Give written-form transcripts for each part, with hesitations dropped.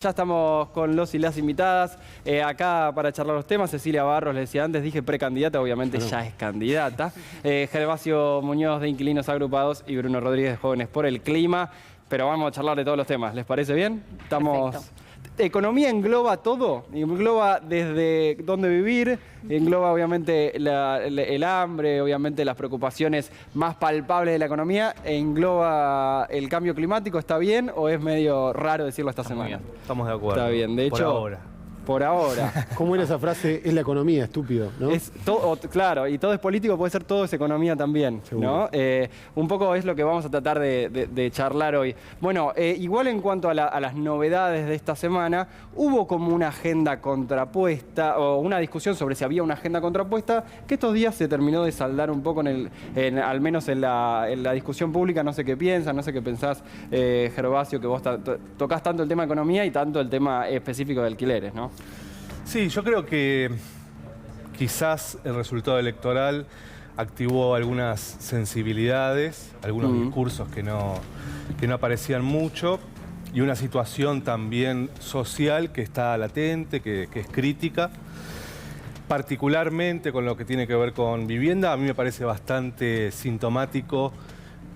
Ya estamos con los y las invitadas acá para charlar los temas. Cecilia Barros, les decía antes, dije precandidata, obviamente ya es candidata. Gervasio Muñoz de Inquilinos Agrupados y Bruno Rodríguez de Jóvenes por el Clima. Pero vamos a charlar de todos los temas, ¿les parece bien? Estamos... Perfecto. Economía engloba todo, engloba desde dónde vivir, engloba obviamente el hambre, obviamente las preocupaciones más palpables de la economía, engloba el cambio climático. ¿Está bien o es medio raro decirlo esta semana? Estamos de acuerdo. Está bien, de hecho... Por ahora. ¿Cómo era esa frase? Es la economía, estúpido, ¿no? Es todo, claro, y todo es político, puede ser todo es economía también, ¿no? Un poco es lo que vamos a tratar de charlar hoy. Bueno, igual en cuanto a las novedades de esta semana, hubo como una agenda contrapuesta, o una discusión sobre si había una agenda contrapuesta, que estos días se terminó de saldar un poco al menos en la discusión pública. No sé qué piensan, no sé qué pensás, Gervasio, que vos tocás tanto el tema economía y tanto el tema específico de alquileres, ¿no? Sí, yo creo que quizás el resultado electoral activó algunas sensibilidades, algunos discursos que no aparecían mucho y una situación también social que está latente, que es crítica. Particularmente con lo que tiene que ver con vivienda, a mí me parece bastante sintomático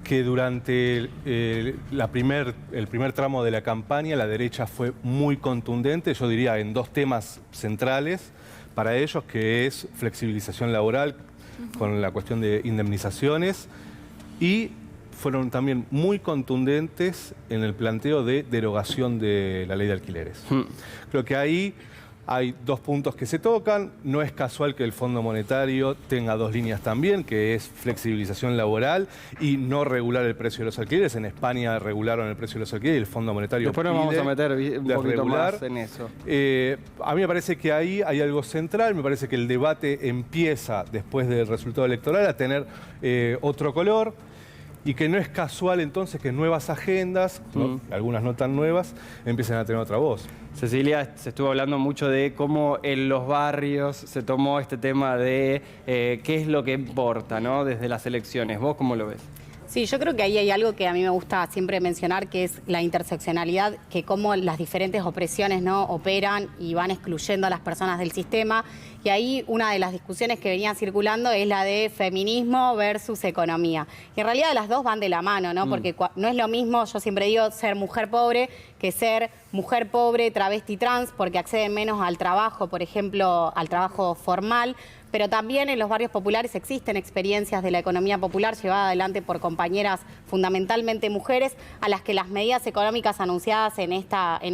que durante el primer tramo de la campaña la derecha fue muy contundente, yo diría en dos temas centrales para ellos, que es flexibilización laboral con la cuestión de indemnizaciones, y fueron también muy contundentes en el planteo de derogación de la ley de alquileres. Creo que ahí hay dos puntos que se tocan. No es casual que el Fondo Monetario tenga dos líneas también, que es flexibilización laboral y no regular el precio de los alquileres. En España regularon el precio de los alquileres y el Fondo Monetario después nos vamos a meter un poquito regular. más en eso. A mí me parece que ahí hay algo central. Me parece que el debate empieza después del resultado electoral a tener otro color. Y que no es casual entonces que nuevas agendas, algunas no tan nuevas, empiecen a tener otra voz. Cecilia, se estuvo hablando mucho de cómo en los barrios se tomó este tema de qué es lo que importa, ¿no? Desde las elecciones. ¿Vos cómo lo ves? Sí, yo creo que ahí hay algo que a mí me gusta siempre mencionar, que es la interseccionalidad, que cómo las diferentes opresiones, ¿no?, operan y van excluyendo a las personas del sistema. Y ahí una de las discusiones que venía circulando es la de feminismo versus economía. Y en realidad las dos van de la mano, ¿no? Porque no es lo mismo, yo siempre digo, ser mujer pobre que ser mujer pobre, travesti, trans, porque acceden menos al trabajo, por ejemplo, al trabajo formal. Pero también en los barrios populares existen experiencias de la economía popular llevada adelante por compañeras fundamentalmente mujeres, a las que las medidas económicas anunciadas en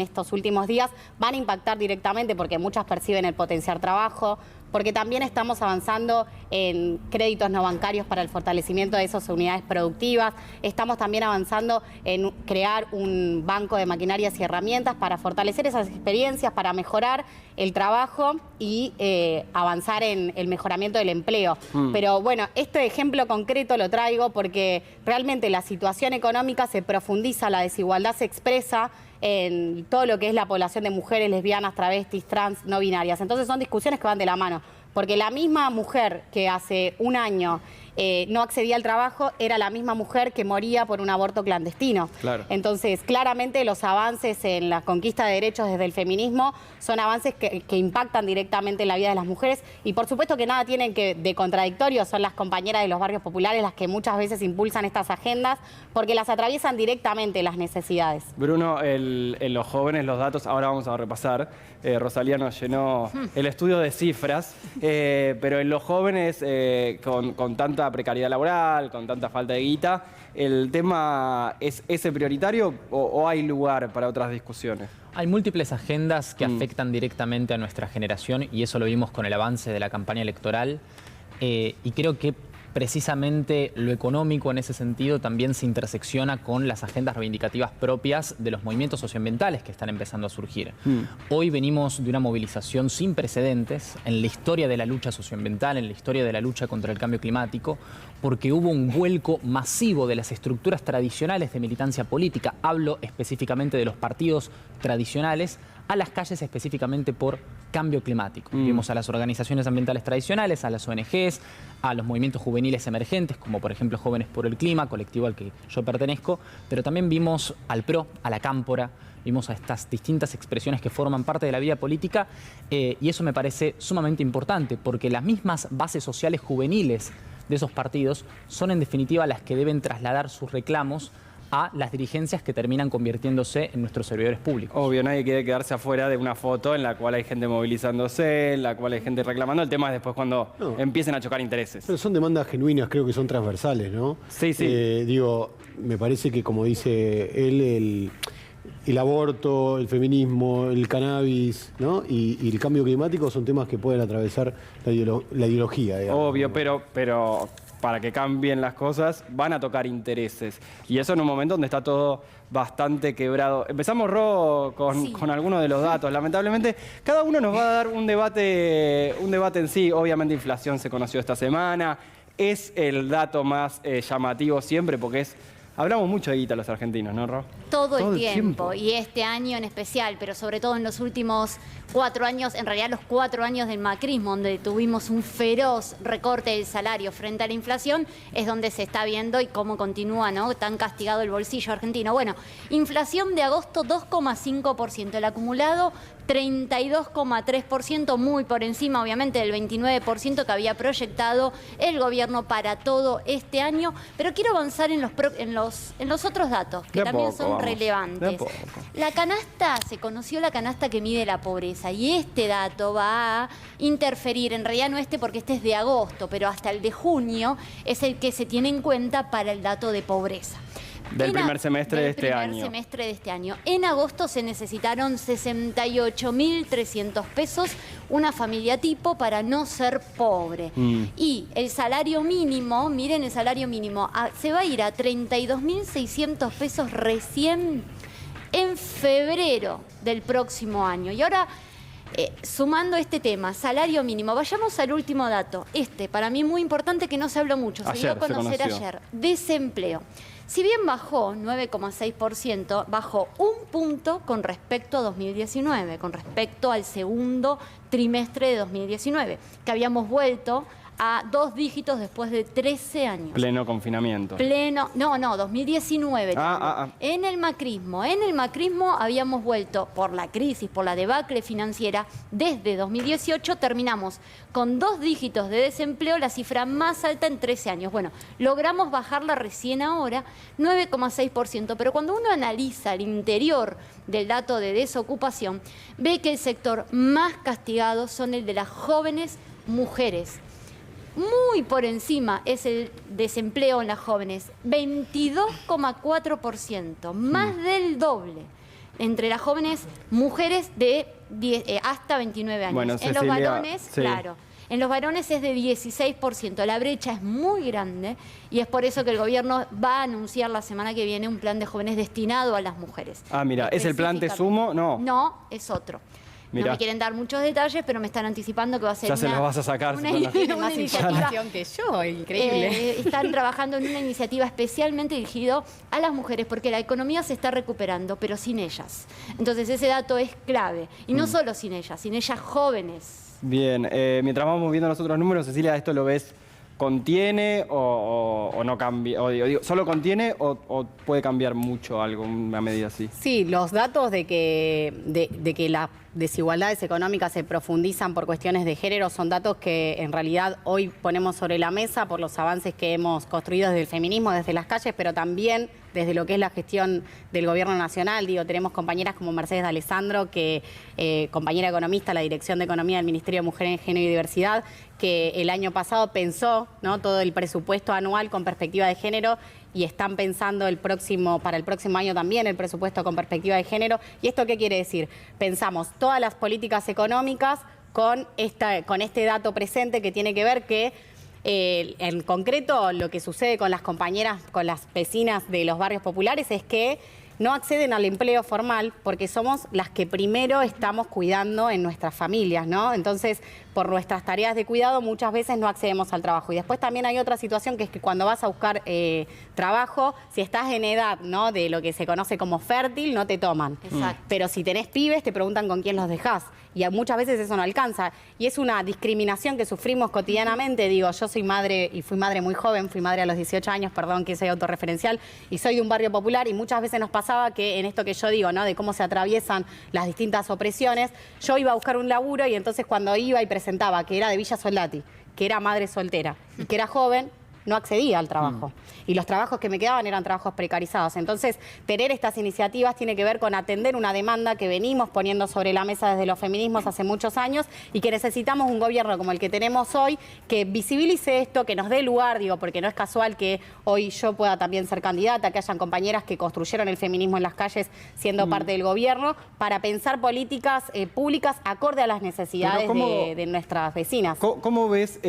estos últimos días van a impactar directamente, porque muchas perciben el potenciar trabajo, porque también estamos avanzando en créditos no bancarios para el fortalecimiento de esas unidades productivas. Estamos también avanzando en crear un banco de maquinarias y herramientas para fortalecer esas experiencias, para mejorar el trabajo y avanzar en el mejoramiento del empleo. Pero bueno, este ejemplo concreto lo traigo porque realmente la situación económica se profundiza, la desigualdad se expresa en todo lo que es la población de mujeres, lesbianas, travestis, trans, no binarias. Entonces son discusiones que van de la mano, porque la misma mujer que hace un año no accedía al trabajo era la misma mujer que moría por un aborto clandestino. Claro. Entonces, claramente los avances en la conquista de derechos desde el feminismo son avances que impactan directamente en la vida de las mujeres, y por supuesto que nada tienen de contradictorio. Son las compañeras de los barrios populares las que muchas veces impulsan estas agendas porque las atraviesan directamente las necesidades. Bruno, en los jóvenes los datos, ahora vamos a repasar, Rosalía nos llenó el estudio de cifras, pero en los jóvenes con tanta precariedad laboral, con tanta falta de guita, ¿el tema es ese prioritario o hay lugar para otras discusiones? Hay múltiples agendas que afectan directamente a nuestra generación, y eso lo vimos con el avance de la campaña electoral, y creo que precisamente lo económico en ese sentido también se intersecciona con las agendas reivindicativas propias de los movimientos socioambientales que están empezando a surgir. Hoy venimos de una movilización sin precedentes en la historia de la lucha socioambiental, en la historia de la lucha contra el cambio climático, porque hubo un vuelco masivo de las estructuras tradicionales de militancia política, hablo específicamente de los partidos tradicionales, a las calles específicamente por cambio climático. Vimos a las organizaciones ambientales tradicionales, a las ONGs, a los movimientos juveniles emergentes, como por ejemplo Jóvenes por el Clima, colectivo al que yo pertenezco, pero también vimos al PRO, a la Cámpora, vimos a estas distintas expresiones que forman parte de la vida política, y eso me parece sumamente importante, porque las mismas bases sociales juveniles de esos partidos son en definitiva las que deben trasladar sus reclamos a las dirigencias que terminan convirtiéndose en nuestros servidores públicos. Obvio, nadie quiere quedarse afuera de una foto en la cual hay gente movilizándose, en la cual hay gente reclamando. El tema es después cuando empiecen a chocar intereses. Pero son demandas genuinas, creo que son transversales, ¿no? Sí, sí. Digo, me parece que, como dice él, el aborto, el feminismo, el cannabis, ¿no? Y el cambio climático son temas que pueden atravesar la ideología, digamos. Obvio, pero para que cambien las cosas van a tocar intereses. Y eso en un momento donde está todo bastante quebrado. Empezamos, Ro, con algunos de los datos. Lamentablemente, cada uno nos va a dar un debate en sí. Obviamente, inflación se conoció esta semana. Es el dato más llamativo siempre porque hablamos mucho de guita los argentinos, ¿no, Ro? Todo el tiempo, y este año en especial, pero sobre todo en los últimos 4 años, en realidad los 4 años del macrismo, donde tuvimos un feroz recorte del salario frente a la inflación, es donde se está viendo y cómo continúa, ¿no?, tan castigado el bolsillo argentino. Bueno, inflación de agosto 2,5%, el acumulado 32,3%, muy por encima obviamente del 29% que había proyectado el gobierno para todo este año, pero quiero avanzar en los otros datos que también son relevantes. La canasta, se conoció la canasta que mide la pobreza y este dato va a interferir, en realidad no porque este es de agosto, pero hasta el de junio es el que se tiene en cuenta para el dato de pobreza. Del primer semestre de este año. En agosto se necesitaron 68.300 pesos una familia tipo para no ser pobre. Y el salario mínimo, miren el salario mínimo, se va a ir a 32.600 pesos recién en febrero del próximo año. Y ahora, sumando este tema, salario mínimo, vayamos al último dato. Para mí muy importante, que no se habló mucho, se dio a conocer ayer. Desempleo. Si bien bajó 9,6%, bajó 1 punto con respecto a 2019, con respecto al segundo trimestre de 2019, que habíamos vuelto a 2 dígitos después de 13 años. Pleno confinamiento. 2019. En el macrismo habíamos vuelto por la crisis, por la debacle financiera, desde 2018 terminamos con 2 dígitos de desempleo, la cifra más alta en 13 años. Bueno, logramos bajarla recién ahora, 9,6%, pero cuando uno analiza el interior del dato de desocupación, ve que el sector más castigado son el de las jóvenes mujeres. Muy por encima es el desempleo en las jóvenes, 22,4%, más del doble entre las jóvenes mujeres de hasta 29 años. Bueno, en los varones, claro, en los varones es de 16%. La brecha es muy grande y es por eso que el gobierno va a anunciar la semana que viene un plan de jóvenes destinado a las mujeres. Mira, ¿es el plan Te Sumo? No, es otro. Mirá. No me quieren dar muchos detalles, pero me están anticipando que va a ser ya se los vas a sacar. Tiene más información que yo, increíble. Están trabajando en una iniciativa especialmente dirigida a las mujeres, porque la economía se está recuperando, pero sin ellas. Entonces ese dato es clave. Y no solo sin ellas jóvenes. Bien, mientras vamos viendo los otros números, Cecilia, ¿esto lo ves contiene o no cambia? Digo, ¿solo contiene o puede cambiar mucho algo, una medida así? Sí, los datos de que las desigualdades económicas se profundizan por cuestiones de género son datos que en realidad hoy ponemos sobre la mesa por los avances que hemos construido desde el feminismo, desde las calles, pero también desde lo que es la gestión del gobierno nacional. Digo, tenemos compañeras como Mercedes D'Alessandro, que compañera economista, la Dirección de Economía del Ministerio de Mujer, Género y Diversidad, que el año pasado pensó, ¿no?, todo el presupuesto anual con perspectiva de género, y están pensando para el próximo año también el presupuesto con perspectiva de género. ¿Y esto qué quiere decir? Pensamos todas las políticas económicas con este dato presente que tiene que ver que en concreto lo que sucede con las compañeras, con las vecinas de los barrios populares es que no acceden al empleo formal porque somos las que primero estamos cuidando en nuestras familias, ¿no? Entonces, por nuestras tareas de cuidado muchas veces no accedemos al trabajo. Y después también hay otra situación que es que cuando vas a buscar trabajo, si estás en edad, ¿no?, de lo que se conoce como fértil, no te toman. Exacto. Pero si tenés pibes, te preguntan con quién los dejás. Y muchas veces eso no alcanza. Y es una discriminación que sufrimos cotidianamente. Digo, yo soy madre y fui madre muy joven, fui madre a los 18 años, perdón que soy autorreferencial, y soy de un barrio popular y muchas veces nos pasa pasaba que en esto que yo digo, ¿no? De cómo se atraviesan las distintas opresiones, yo iba a buscar un laburo y entonces cuando iba y presentaba que era de Villa Soldati, que era madre soltera y que era joven, no accedía al trabajo. Y los trabajos que me quedaban eran trabajos precarizados. Entonces, tener estas iniciativas tiene que ver con atender una demanda que venimos poniendo sobre la mesa desde los feminismos hace muchos años y que necesitamos un gobierno como el que tenemos hoy, que visibilice esto, que nos dé lugar, digo, porque no es casual que hoy yo pueda también ser candidata, que hayan compañeras que construyeron el feminismo en las calles siendo parte del gobierno, para pensar políticas públicas acorde a las necesidades de nuestras vecinas. ¿Cómo ves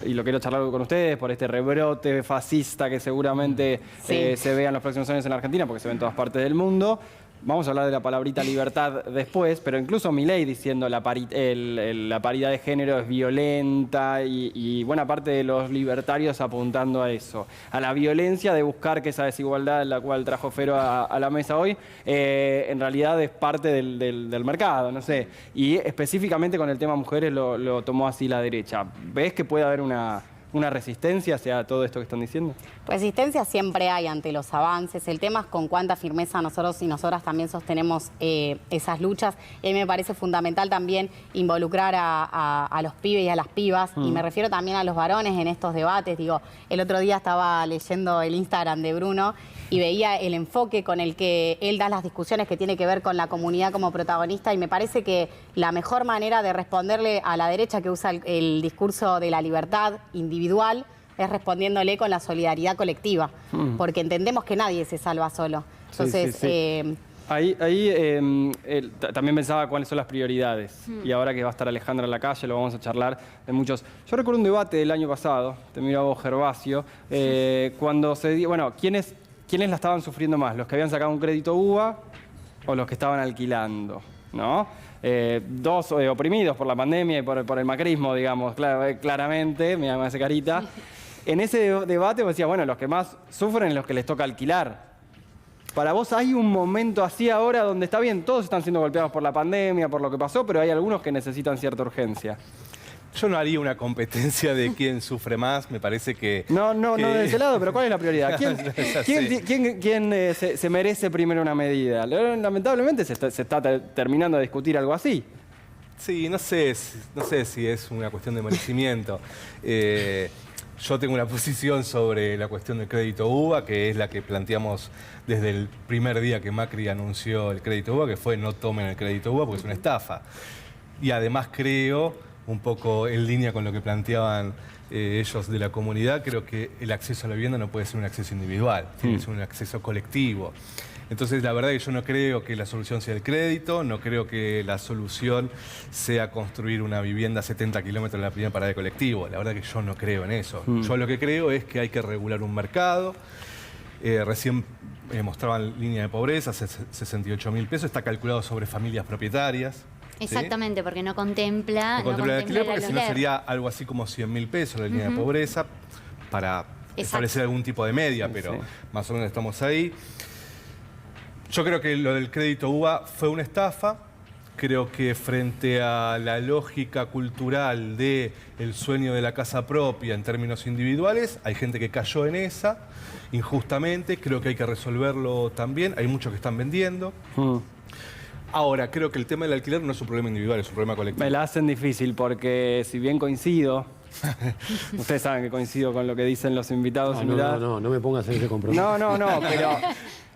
y lo quiero charlar con ustedes por este rebrote fascista que seguramente se vea en los próximos años en la Argentina, porque se ve en todas partes del mundo? Vamos a hablar de la palabrita libertad después, pero incluso Milei diciendo la paridad de género es violenta y buena parte de los libertarios apuntando a eso, a la violencia de buscar que esa desigualdad en la cual trajo Fero a la mesa hoy, en realidad es parte del mercado, no sé. Y específicamente con el tema mujeres lo tomó así la derecha. ¿Ves que puede haber una resistencia hacia todo esto que están diciendo? Resistencia siempre hay ante los avances. El tema es con cuánta firmeza nosotros y nosotras también sostenemos esas luchas. Y a mí me parece fundamental también involucrar a los pibes y a las pibas. Y me refiero también a los varones en estos debates. Digo, el otro día estaba leyendo el Instagram de Bruno y veía el enfoque con el que él da las discusiones que tiene que ver con la comunidad como protagonista, y me parece que la mejor manera de responderle a la derecha que usa el discurso de la libertad individual es respondiéndole con la solidaridad colectiva, porque entendemos que nadie se salva solo. Entonces, también pensaba cuáles son las prioridades. Y ahora que va a estar Alejandra en la calle, lo vamos a charlar de muchos. Yo recuerdo un debate del año pasado, te miro a vos, Gervasio, cuando se dio, bueno, ¿quiénes la estaban sufriendo más? ¿Los que habían sacado un crédito UBA o los que estaban alquilando? ¿No? Dos oprimidos por la pandemia y por el macrismo, digamos, claramente, me hace carita. En ese debate vos decías, bueno, los que más sufren son los que les toca alquilar. Para vos hay un momento así ahora donde está bien, todos están siendo golpeados por la pandemia, por lo que pasó, pero hay algunos que necesitan cierta urgencia. Yo no haría una competencia de quién sufre más, me parece que... No de ese lado, pero ¿cuál es la prioridad? ¿Quién se merece primero una medida? Lamentablemente se está terminando de discutir algo así. Sí, no sé si es una cuestión de merecimiento. Yo tengo una posición sobre la cuestión del crédito UBA, que es la que planteamos desde el primer día que Macri anunció el crédito UBA, que fue no tomen el crédito UBA porque es una estafa. Y además creo, un poco en línea con lo que planteaban ellos de la comunidad, creo que el acceso a la vivienda no puede ser un acceso individual, tiene que ser un acceso colectivo. Entonces, la verdad que yo no creo que la solución sea el crédito, no creo que la solución sea construir una vivienda a 70 kilómetros de la primera parada de colectivo. La verdad que yo no creo en eso. Yo lo que creo es que hay que regular un mercado. Recién mostraban línea de pobreza, 68.000 pesos, está calculado sobre familias propietarias. Exactamente, ¿sí? Porque no contempla el alquiler, porque si no sería algo así como 100.000 pesos la línea de pobreza para establecer algún tipo de media, pero más o menos estamos ahí. Yo creo que lo del crédito UBA fue una estafa. Creo que frente a la lógica cultural del sueño de la casa propia en términos individuales, hay gente que cayó en esa injustamente. Creo que hay que resolverlo también. Hay muchos que están vendiendo. Ahora, creo que el tema del alquiler no es un problema individual, es un problema colectivo. Me la hacen difícil porque si bien coincido, ustedes saben que coincido con lo que dicen los invitados. No me pongas en ese compromiso. No, pero...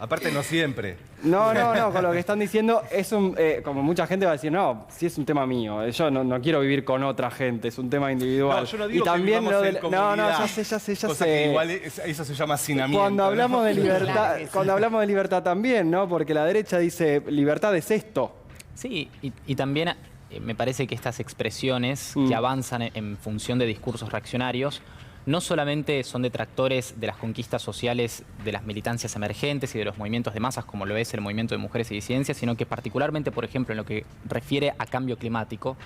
Aparte, no siempre. No, con lo que están diciendo, es como mucha gente va a decir, no, sí es un tema mío, yo no quiero vivir con otra gente, es un tema individual. No, yo no digo y también que vivamos en comunidad. Ya sé. Que igual eso se llama hacinamiento. Cuando hablamos de libertad, hablamos de libertad también, ¿no? Porque la derecha dice, libertad es esto. Sí, y también me parece que estas expresiones que avanzan en función de discursos reaccionarios no solamente son detractores de las conquistas sociales de las militancias emergentes y de los movimientos de masas, como lo es el movimiento de mujeres y disidencias, sino que particularmente, por ejemplo, en lo que refiere a cambio climático,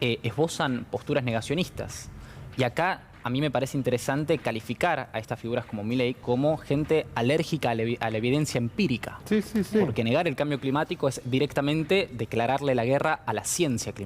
esbozan posturas negacionistas. Y acá a mí me parece interesante calificar a estas figuras como Milei como gente alérgica a la evidencia empírica. Sí. Porque negar el cambio climático es directamente declararle la guerra a la ciencia climática.